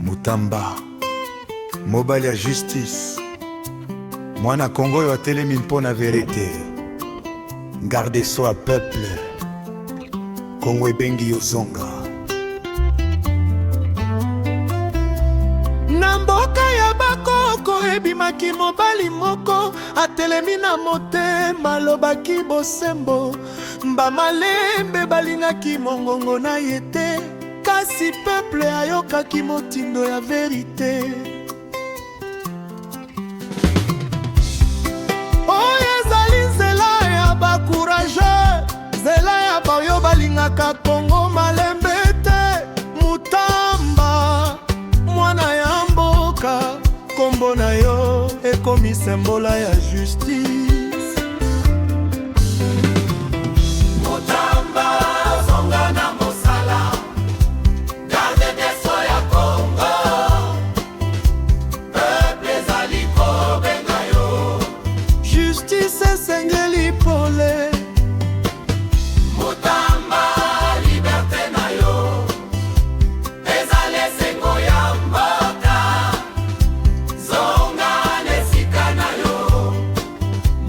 Mutamba, mobali ya justice, mwana Kongo oyo atelemi mpona verite. Garde soi peuple, Kongo ebengi yo zonga. Na mboka ya bakoko ebimaki mobali moko atelemi na motema alobaki bosembo. Bamalembe balingaki mongongo na ye te, kasi peuple ayokaki motindo ya verite. Oyo ezali nzela ya bakourageux, nzela ya bayo balingaka Kongo malembe te. Mutamba, mwana ya mboka, kombo na yo ekomi sembola ya justice.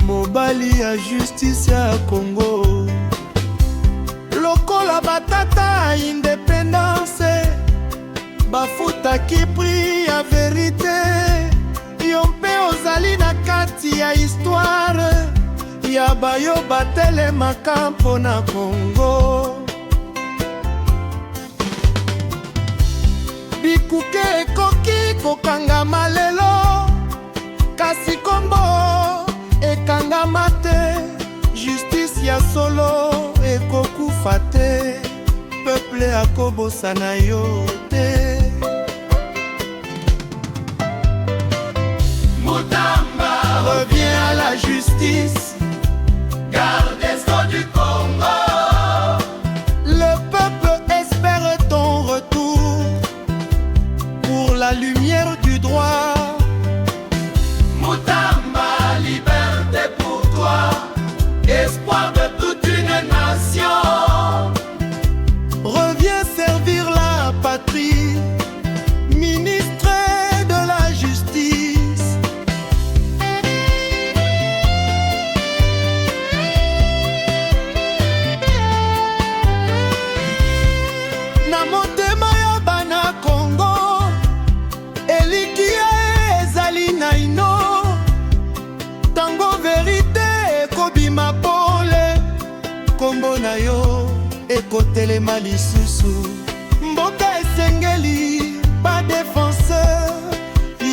Mobali ya justice ya Kongo, lokola batata independance, bafutaki prix ya verite. Yo mpe ozali na kati ya histoire ya bayo batelemaka mpona Kongo. Bikuke ekoki kokangama lelo, kasi kombo ekangama te. Justice ya solo ekokufa te, peuple akobosana yo te. Mutamba, reviens à la justice, garde soi du Congo. Le peuple espère ton retour pour la lumière du droit. Mutamba, liberté pour toi, espoir de toute une nation. Reviens servir la patrie, ministre de la justice. Na motema ya bana Kongo, elikia ezali naino. Tango verite ekobima pole, kombo na yo ekotelema lisusu. Mboka esengeli ba défenseur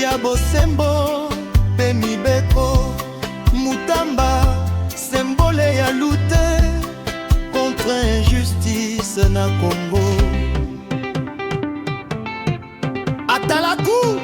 ya bosembo pe mibeko. Mutamba, symbole ya lutte contre injustice na Kongo. Atalaku